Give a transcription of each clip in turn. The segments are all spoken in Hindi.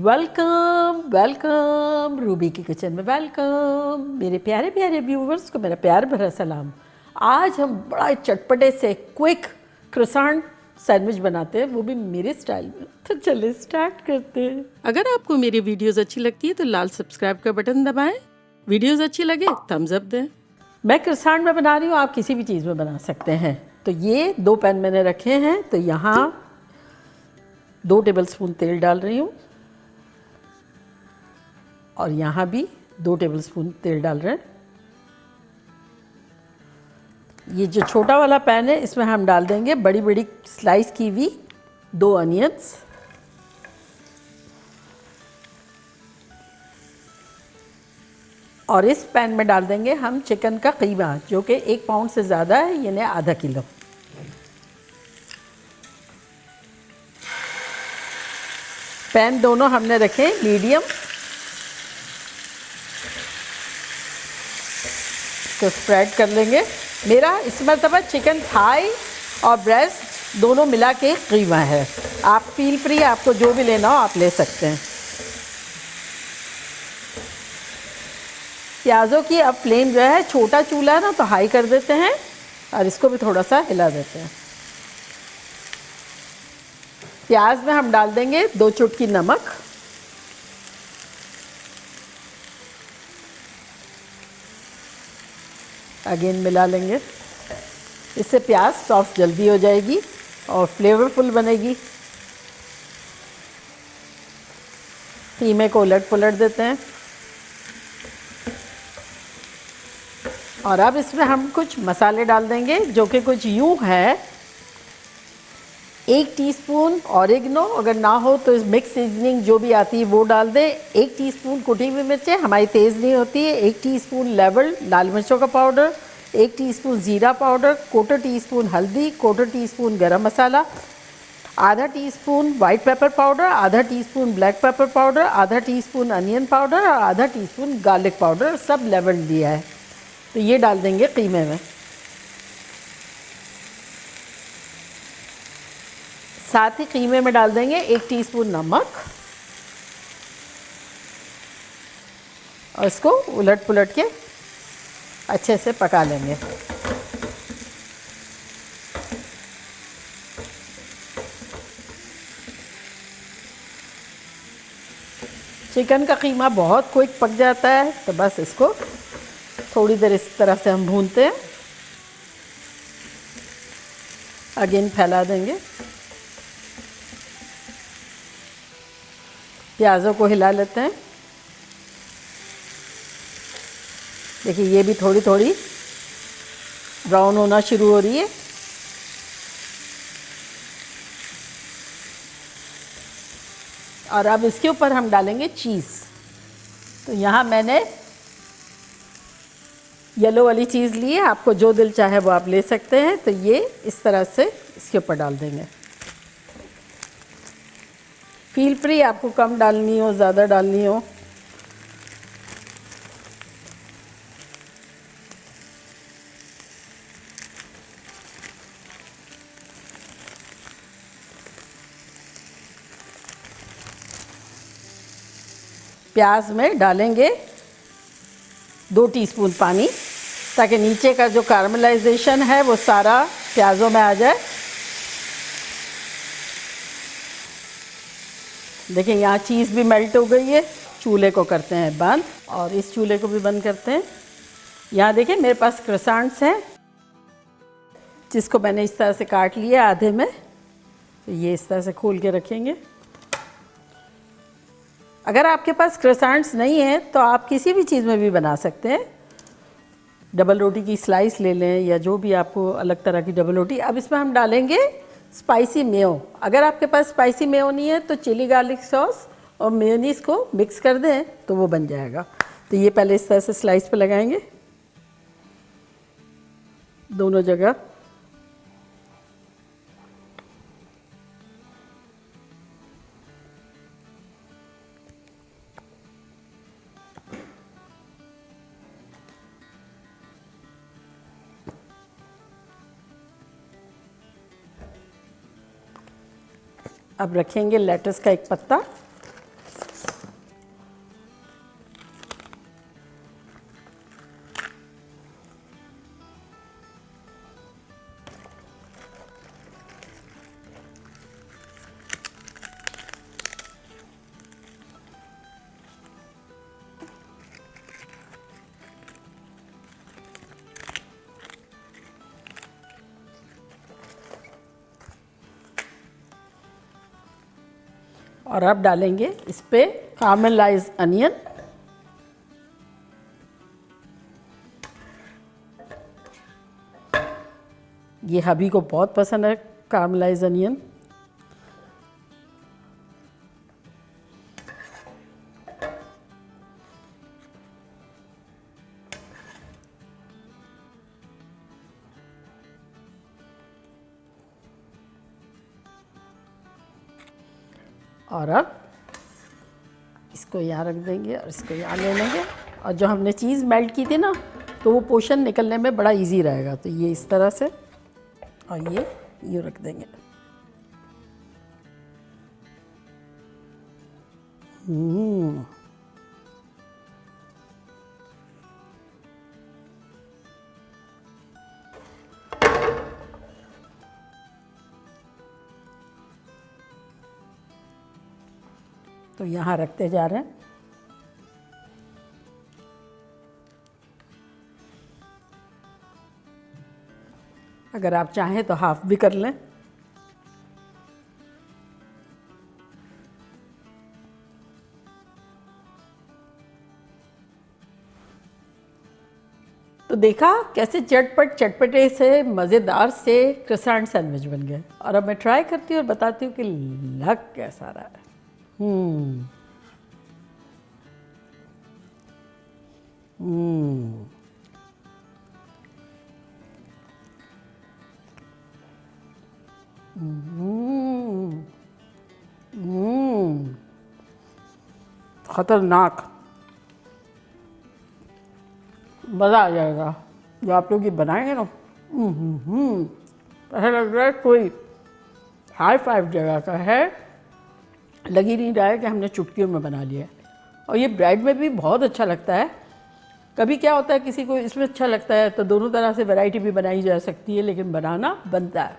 वेलकम वेलकम रूबी की किचन में वेलकम। मेरे प्यारे प्यारे व्यूवर्स को मेरा प्यार भरा सलाम। आज हम बड़ा चटपटे से क्विक क्रोसान सैंडविच बनाते हैं, वो भी मेरे स्टाइल में। तो चलिए स्टार्ट करते हैं। अगर आपको मेरी वीडियोस अच्छी लगती है तो लाल सब्सक्राइब का बटन दबाएं। वीडियोस अच्छी लगे थम्स अप दें। मैं क्रोसान में बना रही हूँ, आप किसी भी चीज़ में बना सकते हैं। तो ये 2 पैन मैंने रखे हैं, तो यहाँ 2 टेबलस्पून तेल डाल रही हूँ और यहाँ भी 2 टेबलस्पून तेल डाल रहे हैं। ये जो छोटा वाला पैन है इसमें हम डाल देंगे बड़ी बड़ी स्लाइस की हुई 2 अनियंस, और इस पैन में डाल देंगे हम चिकन का कीमा जो कि 1 पाउंड से ज़्यादा है, यानी आधा किलो। पैन दोनों हमने रखे मीडियम। इसको स्प्रेड कर लेंगे। मेरा इस मरतबा चिकन थाई और ब्रेस्ट दोनों मिला के कीमा है। आप फील फ्री, आपको जो भी लेना हो आप ले सकते हैं। प्याज़ों की अब फ्लेम जो है, छोटा चूल्हा ना तो हाई कर देते हैं और इसको भी थोड़ा सा हिला देते हैं। प्याज में हम डाल देंगे 2 चुटकी नमक, अगेन मिला लेंगे। इससे प्याज सॉफ्ट जल्दी हो जाएगी और फ्लेवरफुल बनेगी। कीमे को उलट पुलट देते हैं और अब इसमें हम कुछ मसाले डाल देंगे जो कि कुछ यूँ है। 1 टीस्पून ऑरिगेनो, अगर ना हो तो मिक्स सीजनिंग जो भी आती है वो डाल दें। 1 टीस्पून कुटी हुई मिर्चें, हमारी तेज़ नहीं होती है। 1 टीस्पून लेवल लाल मिर्चों का पाउडर, 1 टीस्पून ज़ीरा पाउडर, 1/4 टीस्पून हल्दी, 1/4 टीस्पून गरम मसाला, आधा टीस्पून वाइट पेपर पाउडर, आधा टीस्पून ब्लैक पेपर पाउडर, आधा टीस्पून अनियन पाउडर और आधा teaspoon garlic powder, sub level दिया है। तो ये डाल देंगे कीमे में। साथ ही कीमे में डाल देंगे 1 टीस्पून नमक और इसको उलट पुलट के अच्छे से पका लेंगे। चिकन का कीमा बहुत क्विक पक जाता है, तो बस इसको थोड़ी देर इस तरह से हम भूनते हैं। अगेन फैला देंगे। प्याज़ों को हिला लेते हैं। देखिए ये भी थोड़ी थोड़ी ब्राउन होना शुरू हो रही है। और अब इसके ऊपर हम डालेंगे चीज़। तो यहाँ मैंने येलो वाली चीज़ ली है, आपको जो दिल चाहे वो आप ले सकते हैं। तो ये इस तरह से इसके ऊपर डाल देंगे। फील फ्री, आपको कम डालनी हो ज़्यादा डालनी हो। प्याज में डालेंगे 2 टीस्पून पानी, ताकि नीचे का जो कैरमलाइजेशन है वो सारा प्याज़ों में आ जाए। देखिए यहाँ चीज़ भी मेल्ट हो गई है। चूल्हे को करते हैं बंद और इस चूल्हे को भी बंद करते हैं। यहाँ देखिए मेरे पास क्रोसांट्स हैं, जिसको मैंने इस तरह से काट लिया आधे में। तो ये इस तरह से खोल के रखेंगे। अगर आपके पास क्रोसांट्स नहीं है तो आप किसी भी चीज़ में भी बना सकते हैं। डबल रोटी की स्लाइस ले लें या जो भी आपको अलग तरह की डबल रोटी। अब इसमें हम डालेंगे स्पाइसी मेयो। अगर आपके पास स्पाइसी मेयो नहीं है तो चिली गार्लिक सॉस और मेयोनीज को मिक्स कर दें तो वो बन जाएगा। तो ये पहले इस तरह से स्लाइस पे लगाएंगे दोनों जगह। अब रखेंगे लेटस का एक पत्ता। और अब डालेंगे इस पे कारामेलाइज्ड अनियन। ये हबी को बहुत पसंद है कारामेलाइज्ड अनियन। और अब इसको यहाँ रख देंगे और इसको यहाँ ले लेंगे। और जो हमने चीज़ मेल्ट की थी ना, तो वो पोर्शन निकलने में बड़ा इजी रहेगा। तो ये इस तरह से, और ये यूँ रख देंगे। तो यहाँ रखते जा रहे हैं। अगर आप चाहें तो हाफ भी कर लें। तो देखा कैसे चटपट चटपटे से मज़ेदार से क्रोसेंट सैंडविच बन गए। और अब मैं ट्राई करती हूँ और बताती हूँ कि लग कैसा रहा है। खतरनाक, मज़ा आ जाएगा जो आप लोग ये बनाएंगे ना। ऐसा लग रहा है कोई हाई फाइव जगह का है, लग ही नहीं रहा है कि हमने चुटकियों में बना लिया है। और ये ब्रेड में भी बहुत अच्छा लगता है। कभी क्या होता है, किसी को इसमें अच्छा लगता है तो दोनों तरह से वैरायटी भी बनाई जा सकती है, लेकिन बनाना बनता है।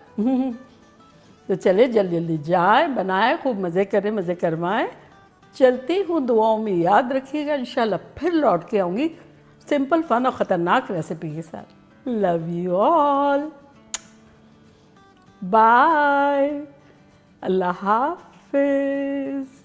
तो चले जल्दी जल्दी जाए, बनाए, खूब मज़े करें, मज़े करवाएं। चलती हूँ, दुआओं में याद रखिएगा। इंशाल्लाह फिर लौट के आऊँगी सिंपल फन और ख़तरनाक रेसिपी के साथ। लव यू ऑल, बाय, अल्लाह हाफिज़।